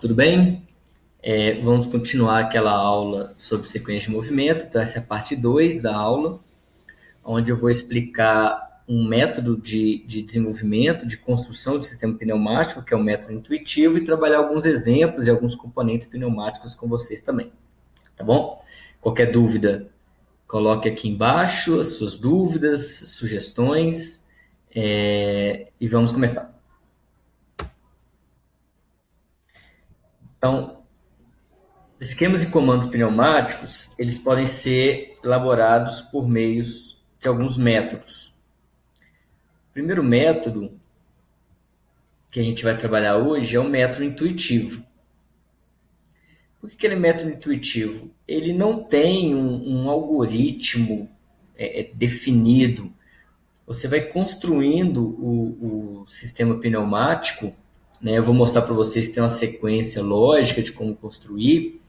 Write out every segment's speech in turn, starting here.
tudo bem? Vamos continuar aquela aula sobre sequência de movimento. Então, essa é a parte 2 da aula, onde eu vou explicar um método de desenvolvimento, de construção de sistema pneumático, que é o método intuitivo, e trabalhar alguns exemplos e alguns componentes pneumáticos com vocês também, tá bom? Qualquer dúvida, coloque aqui embaixo as suas dúvidas, sugestões, e vamos começar. Então, esquemas e comandos pneumáticos, eles podem ser elaborados por meios de alguns métodos. O primeiro método que a gente vai trabalhar hoje é o método intuitivo. Por que ele é método intuitivo? Ele não tem um algoritmo definido. Você vai construindo o sistema pneumático, né? Eu vou mostrar para vocês que tem uma sequência lógica de como construir,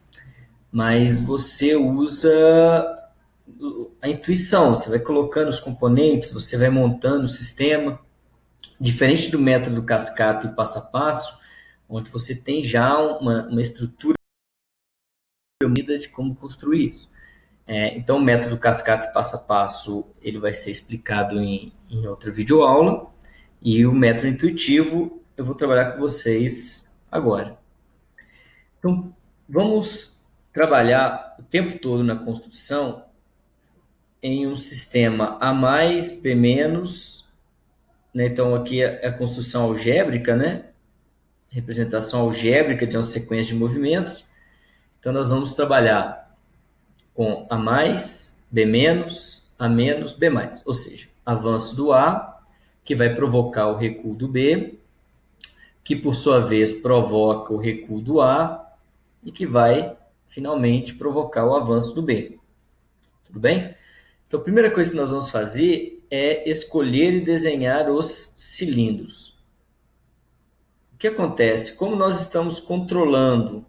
mas você usa a intuição, você vai colocando os componentes, você vai montando o sistema, diferente do método cascata e passo a passo, onde você tem já uma estrutura unida de como construir isso. Então, o método cascata e passo a passo, ele vai ser explicado em outra videoaula, e o método intuitivo eu vou trabalhar com vocês agora. Então, vamos trabalhar o tempo todo na construção em um sistema A mais, B menos, né? Então aqui é a construção algébrica, né? Representação algébrica de uma sequência de movimentos. Então nós vamos trabalhar com A mais, B menos, A menos, B mais. Ou seja, avanço do A, que vai provocar o recuo do B, que por sua vez provoca o recuo do A e que vai finalmente provocar o avanço do B. Tudo bem? Então, a primeira coisa que nós vamos fazer é escolher e desenhar os cilindros. O que acontece? Como nós estamos controlando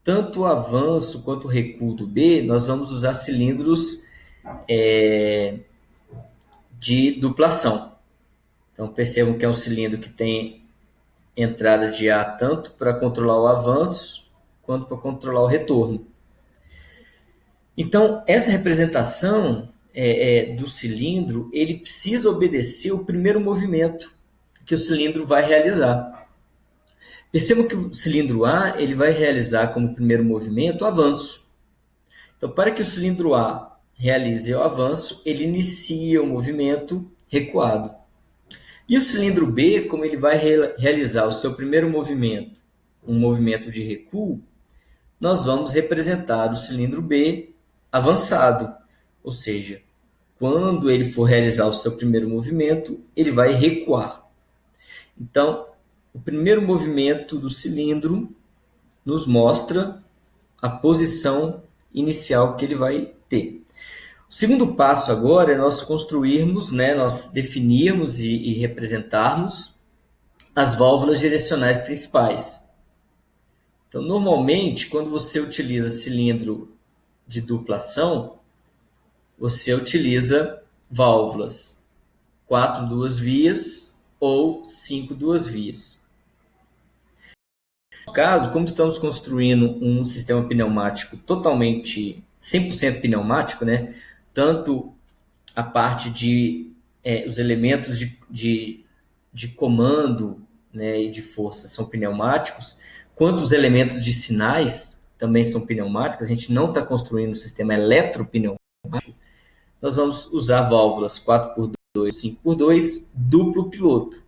tanto o avanço quanto o recuo do B, nós vamos usar cilindros de duplação. Então, percebam que é um cilindro que tem entrada de ar tanto para controlar o avanço quanto para controlar o retorno. Então, essa representação do cilindro, ele precisa obedecer o primeiro movimento que o cilindro vai realizar. Percebam que o cilindro A ele vai realizar como primeiro movimento o avanço. Então, para que o cilindro A realize o avanço, ele inicia o movimento recuado. E o cilindro B, como ele vai realizar o seu primeiro movimento, um movimento de recuo, nós vamos representar o cilindro B avançado, ou seja, quando ele for realizar o seu primeiro movimento, ele vai recuar. Então, o primeiro movimento do cilindro nos mostra a posição inicial que ele vai ter. O segundo passo agora é nós construirmos, né, nós definirmos e representarmos as válvulas direcionais principais. Então, normalmente, quando você utiliza cilindro de duplação, você utiliza válvulas 4 duas vias ou 5 duas vias. No caso, como estamos construindo um sistema pneumático totalmente 100% pneumático, né? Tanto a parte de os elementos de comando, né, e de força são pneumáticos, quanto os elementos de sinais também são pneumáticos. A gente não está construindo um sistema eletropneumático. Nós vamos usar válvulas 4x2, 5x2, duplo piloto.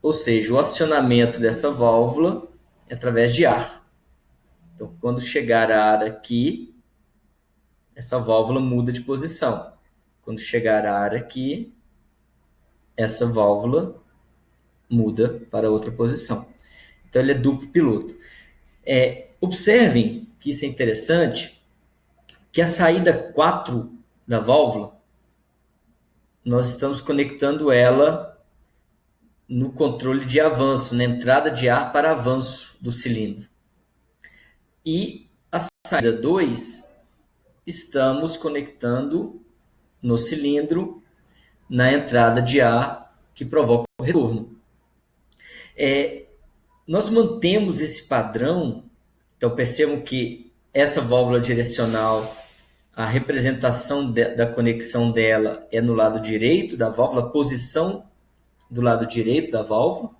Ou seja, o acionamento dessa válvula é através de ar. Então, quando chegar ar aqui, essa válvula muda de posição. Quando chegar ar aqui, essa válvula muda para outra posição. Então, ele é duplo piloto. Observem que isso é interessante, que a saída 4 da válvula, nós estamos conectando ela no controle de avanço, na entrada de ar para avanço do cilindro. E a saída 2, estamos conectando no cilindro na entrada de ar que provoca o retorno. Nós mantemos esse padrão, então percebam que essa válvula direcional, a representação da conexão dela é no lado direito da válvula, a posição do lado direito da válvula,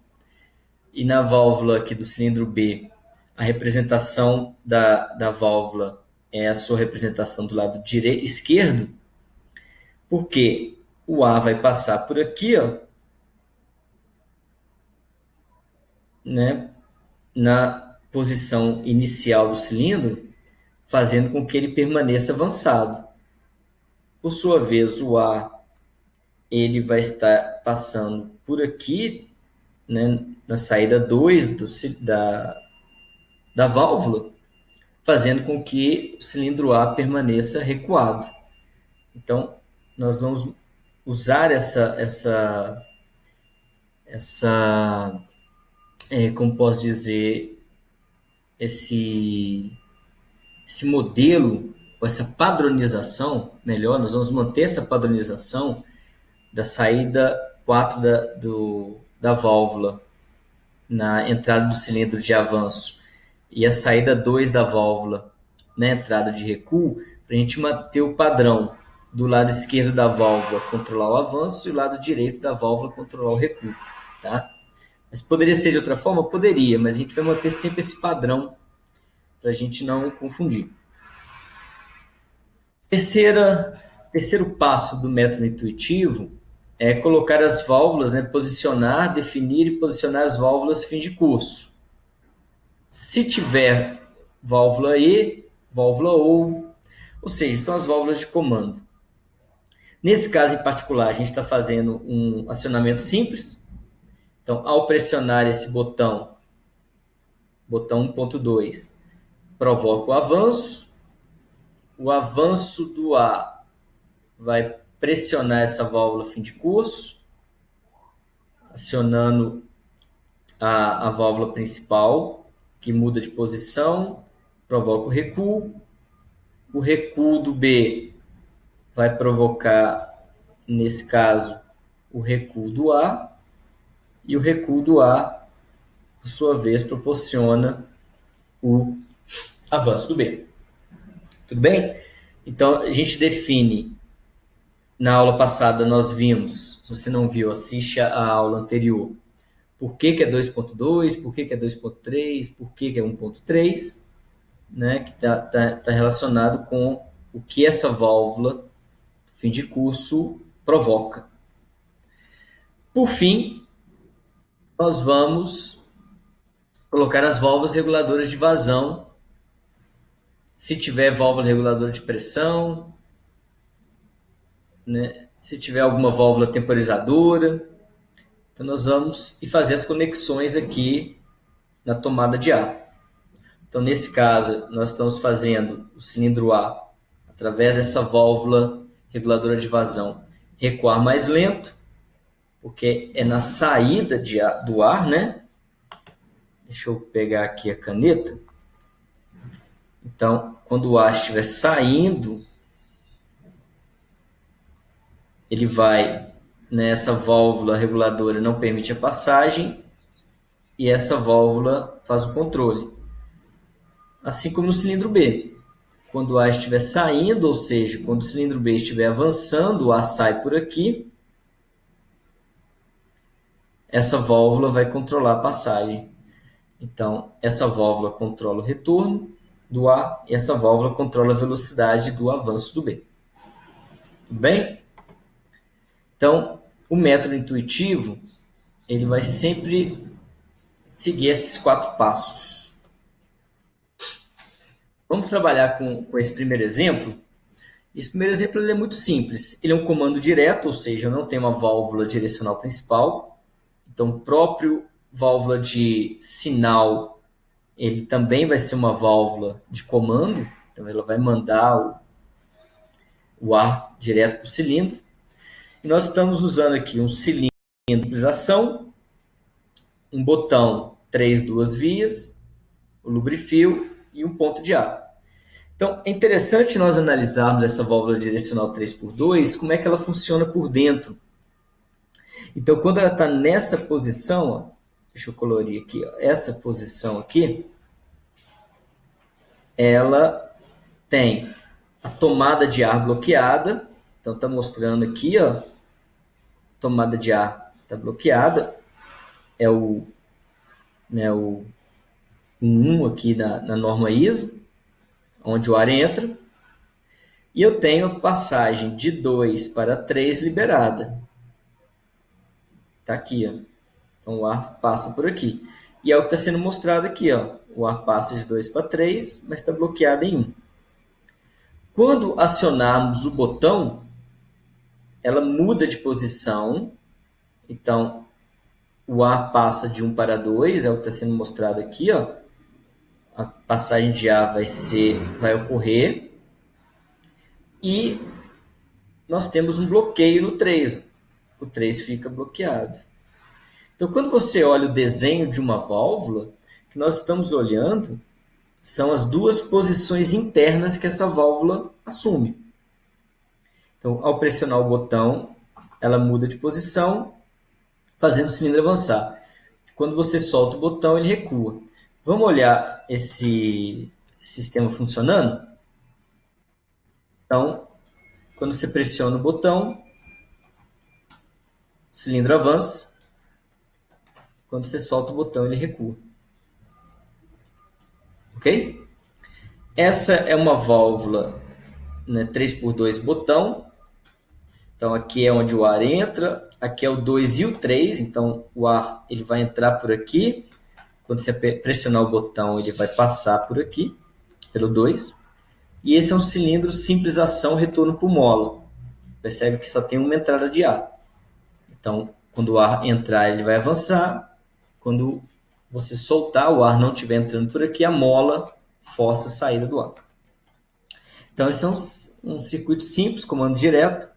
e na válvula aqui do cilindro B, a representação da válvula é a sua representação do lado esquerdo, porque o ar vai passar por aqui, ó, né, na posição inicial do cilindro, fazendo com que ele permaneça avançado. Por sua vez, o ar ele vai estar passando por aqui, né, na saída 2 da válvula, fazendo com que o cilindro A permaneça recuado. Então, nós vamos usar como posso dizer, esse modelo, essa padronização, melhor, nós vamos manter essa padronização da saída 4 da válvula na entrada do cilindro de avanço e a saída 2 da válvula na entrada de recuo, para a gente manter o padrão do lado esquerdo da válvula controlar o avanço e o lado direito da válvula controlar o recuo, tá? Mas poderia ser de outra forma? Poderia, mas a gente vai manter sempre esse padrão para a gente não confundir. Terceiro passo do método intuitivo é colocar as válvulas, né, posicionar, definir e posicionar as válvulas fim de curso. Se tiver válvula E, válvula ou seja, são as válvulas de comando. Nesse caso em particular, a gente está fazendo um acionamento simples. Então, ao pressionar esse botão 1.2, provoca o avanço do ar vai pressionar essa válvula fim de curso, acionando a válvula principal, que muda de posição, provoca o recuo do B vai provocar, nesse caso, o recuo do A, e o recuo do A, por sua vez, proporciona o avanço do B. Tudo bem? Então, a gente define, na aula passada nós vimos, se você não viu, assiste a aula anterior, por que é 2.2, por que é 2.3, por que é 1.3, né, que tá relacionado com o que essa válvula, fim de curso, provoca. Por fim, nós vamos colocar as válvulas reguladoras de vazão, se tiver válvula reguladora de pressão, né, se tiver alguma válvula temporizadora. Então, nós vamos fazer as conexões aqui na tomada de ar. Então, nesse caso, nós estamos fazendo o cilindro A, através dessa válvula reguladora de vazão, recuar mais lento, porque é na saída do ar, né? Deixa eu pegar aqui a caneta. Então, quando o ar estiver saindo, ele vai, nessa válvula reguladora não permite a passagem, e essa válvula faz o controle. Assim como no cilindro B. Quando o ar estiver saindo, ou seja, quando o cilindro B estiver avançando, o ar sai por aqui, essa válvula vai controlar a passagem. Então, essa válvula controla o retorno do ar e essa válvula controla a velocidade do avanço do B. Tudo bem? Então, o método intuitivo, ele vai sempre seguir esses 4 passos. Vamos trabalhar com esse primeiro exemplo. Esse primeiro exemplo ele é muito simples. Ele é um comando direto, ou seja, eu não tenho uma válvula direcional principal. Então, o próprio válvula de sinal, ele também vai ser uma válvula de comando. Então, ela vai mandar o ar direto para o cilindro. E nós estamos usando aqui um cilindro de utilização, um botão 3 duas vias, o lubrifio e um ponto de ar. Então, é interessante nós analisarmos essa válvula direcional 3x2, como é que ela funciona por dentro. Então, quando ela está nessa posição, ó, deixa eu colorir aqui, ó, essa posição aqui, ela tem a tomada de ar bloqueada. Então está mostrando aqui, ó, tomada de ar está bloqueada, é o 1 aqui na norma ISO, onde o ar entra, e eu tenho a passagem de 2 para 3 liberada. Está aqui, ó. Então o ar passa por aqui. E é o que está sendo mostrado aqui, ó. O ar passa de 2 para 3, mas está bloqueado em 1. Quando acionarmos o botão, ela muda de posição. Então, o ar passa de 1 para 2, é o que está sendo mostrado aqui, ó. A passagem de ar vai ocorrer. E nós temos um bloqueio no 3. O 3 fica bloqueado. Então, quando você olha o desenho de uma válvula, o que nós estamos olhando são as duas posições internas que essa válvula assume. Então, ao pressionar o botão, ela muda de posição, fazendo o cilindro avançar. Quando você solta o botão, ele recua. Vamos olhar esse sistema funcionando? Então, quando você pressiona o botão, o cilindro avança. Quando você solta o botão, ele recua. Ok? Essa é uma válvula, né, 3x2 botão. Então, aqui é onde o ar entra. Aqui é o 2 e o 3. Então, o ar ele vai entrar por aqui. Quando você pressionar o botão, ele vai passar por aqui, pelo 2. E esse é um cilindro simples ação retorno por mola. Percebe que só tem uma entrada de ar. Então, quando o ar entrar, ele vai avançar. Quando você soltar, o ar não estiver entrando por aqui, a mola força a saída do ar. Então, esse é um circuito simples, comando direto.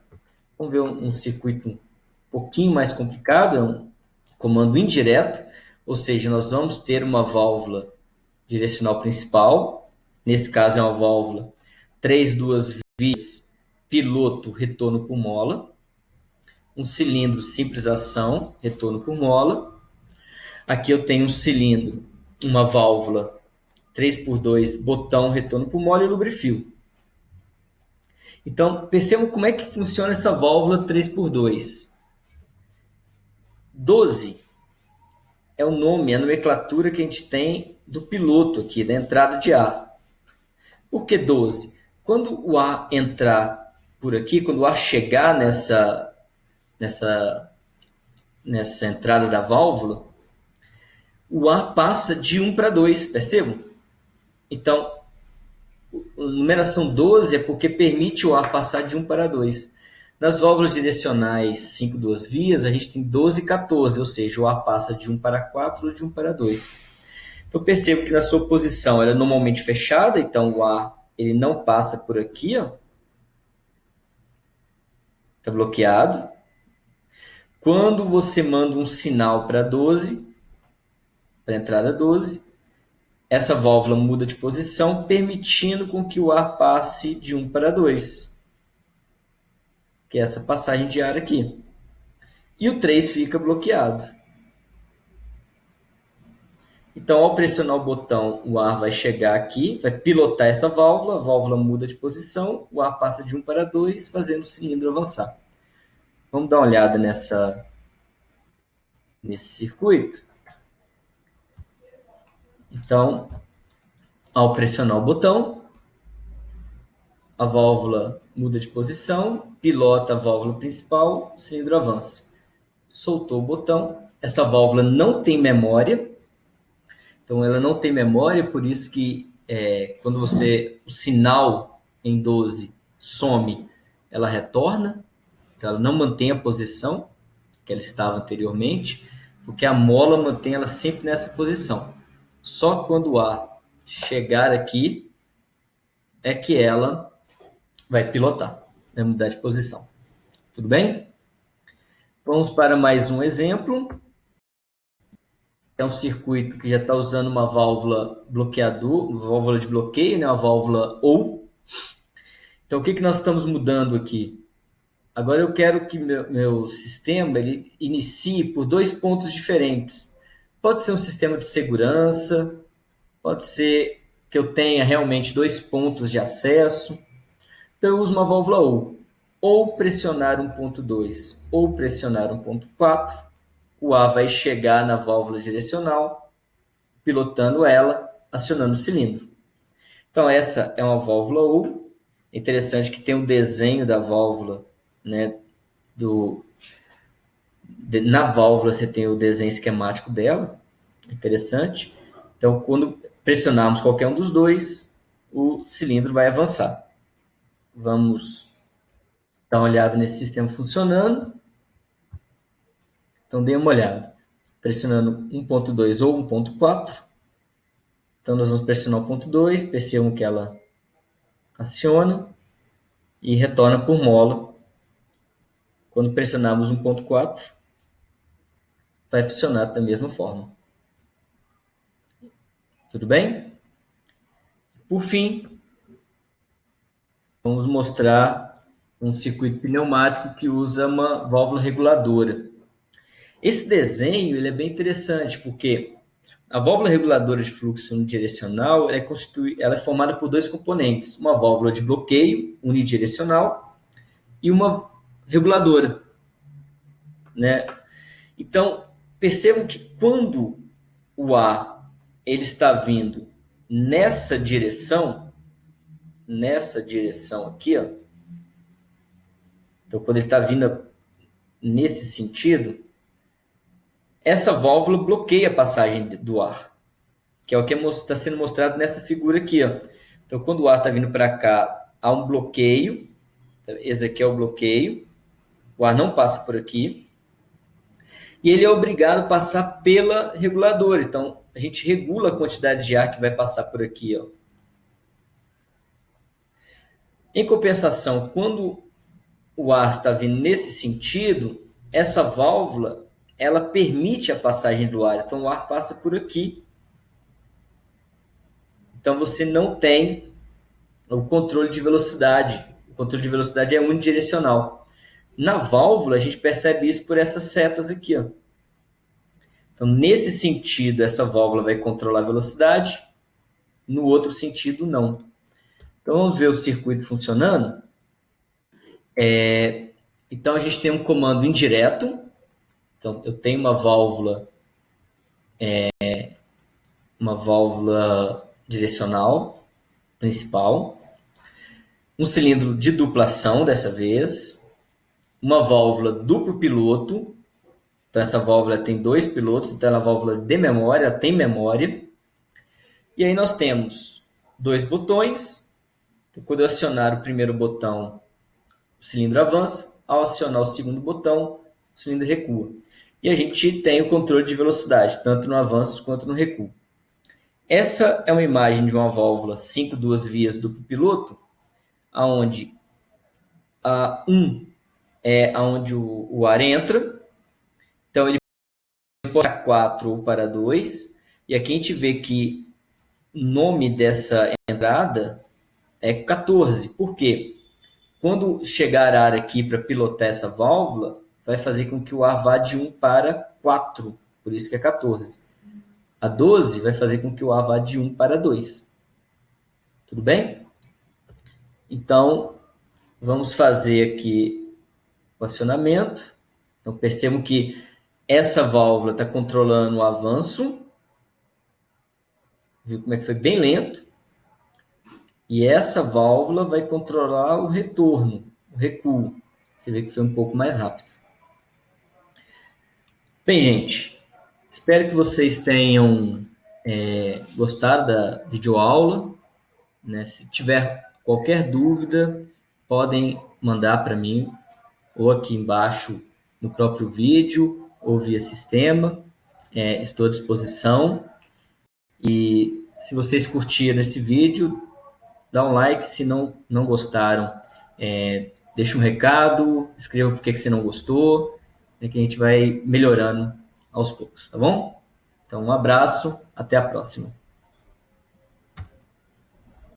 Vamos ver um circuito um pouquinho mais complicado, é um comando indireto, ou seja, nós vamos ter uma válvula direcional principal. Nesse caso, é uma válvula 3 vias, piloto, retorno por mola. Um cilindro simples ação, retorno por mola. Aqui eu tenho um cilindro, uma válvula 3x2, botão, retorno por mola e lubrifio. Então, percebam como é que funciona essa válvula 3x2. 12 é o nome, a nomenclatura que a gente tem do piloto aqui, da entrada de ar. Por que 12? Quando o ar entrar por aqui, quando o ar chegar nessa entrada da válvula, o ar passa de 1 para 2, percebam? Então, a numeração 12 é porque permite o ar passar de 1 para 2. Nas válvulas direcionais 5 duas vias, a gente tem 12 e 14, ou seja, o ar passa de 1 para 4 ou de 1 para 2. Então, percebo que na sua posição ela é normalmente fechada, então o ar ele não passa por aqui, ó. Está bloqueado. Quando você manda um sinal para 12, para a entrada 12, essa válvula muda de posição, permitindo com que o ar passe de 1 para 2, que é essa passagem de ar aqui. E o 3 fica bloqueado. Então, ao pressionar o botão, o ar vai chegar aqui, vai pilotar essa válvula, a válvula muda de posição, o ar passa de 1 para 2, fazendo o cilindro avançar. Vamos dar uma olhada nesse circuito? Então, ao pressionar o botão, a válvula muda de posição, pilota a válvula principal, o cilindro avança. Soltou o botão, essa válvula não tem memória, então ela não tem memória, por isso que quando o sinal em 12 some, ela retorna, então ela não mantém a posição que ela estava anteriormente, porque a mola mantém ela sempre nessa posição. Só quando o ar chegar aqui é que ela vai pilotar, vai mudar de posição. Tudo bem? Vamos para mais um exemplo. É um circuito que já está usando uma válvula bloqueador, uma válvula de bloqueio, né? Uma válvula OU. Então, o que nós estamos mudando aqui? Agora eu quero que meu sistema ele inicie por 2 pontos diferentes. Pode ser um sistema de segurança, pode ser que eu tenha realmente 2 pontos de acesso. Então eu uso uma válvula ou pressionar 1.2 ou pressionar 1.4, o ar vai chegar na válvula direcional, pilotando ela, acionando o cilindro. Então essa é uma válvula ou. É interessante que tem o desenho da válvula, né? Na válvula você tem o desenho esquemático dela, interessante. Então quando pressionarmos qualquer um dos dois, o cilindro vai avançar. Vamos dar uma olhada nesse sistema funcionando. Então dê uma olhada. Pressionando 1.2 ou 1.4. Então nós vamos pressionar o 1.2, percebam que ela aciona e retorna por mola. Quando pressionarmos 1.4, vai funcionar da mesma forma. Tudo bem? Por fim, vamos mostrar um circuito pneumático que usa uma válvula reguladora. Esse desenho ele é bem interessante, porque a válvula reguladora de fluxo unidirecional ela é formada por 2 componentes, uma válvula de bloqueio unidirecional e uma reguladora, né? Então, percebam que quando o ar ele está vindo nessa direção aqui, ó. Então, quando ele está vindo nesse sentido, essa válvula bloqueia a passagem do ar, que é o que está sendo mostrado nessa figura aqui, ó. Então, quando o ar está vindo para cá, há um bloqueio. Esse aqui é o bloqueio. O ar não passa por aqui. E ele é obrigado a passar pela reguladora. Então, a gente regula a quantidade de ar que vai passar por aqui, ó. Em compensação, quando o ar está vindo nesse sentido, essa válvula ela permite a passagem do ar. Então, o ar passa por aqui. Então, você não tem o controle de velocidade. O controle de velocidade é unidirecional. Na válvula, a gente percebe isso por essas setas aqui, ó. Então, nesse sentido, essa válvula vai controlar a velocidade. No outro sentido, não. Então, vamos ver o circuito funcionando. Então, a gente tem um comando indireto. Então, eu tenho uma válvula direcional principal, um cilindro de dupla ação dessa vez, uma válvula duplo piloto. Então essa válvula tem 2 pilotos, então ela é uma válvula de memória, ela tem memória. E aí nós temos 2 botões. Então, quando eu acionar o primeiro botão, o cilindro avança. Ao acionar o segundo botão, o cilindro recua. E a gente tem o controle de velocidade, tanto no avanço quanto no recuo. Essa é uma imagem de uma válvula 5 duas vias duplo piloto, onde a 1 é onde o ar entra. Então ele pode para 4 ou para 2. E aqui a gente vê que o nome dessa entrada é 14. Por quê? Quando chegar ar aqui para pilotar essa válvula, vai fazer com que o ar vá de 1 para 4. Por isso que é 14. A 12 vai fazer com que o ar vá de 1 para 2. Tudo bem? Então, vamos fazer aqui o acionamento. Então, percebam que essa válvula está controlando o avanço. Viu como é que foi bem lento? E essa válvula vai controlar o retorno, o recuo. Você vê que foi um pouco mais rápido. Bem, gente, espero que vocês tenham gostado da videoaula, né? Se tiver qualquer dúvida, podem mandar para mim, ou aqui embaixo no próprio vídeo, ou via sistema. Estou à disposição. E se vocês curtiram esse vídeo, dá um like. Se não gostaram, deixa um recado, escreva por que você não gostou, que a gente vai melhorando aos poucos, tá bom? Então, um abraço, até a próxima.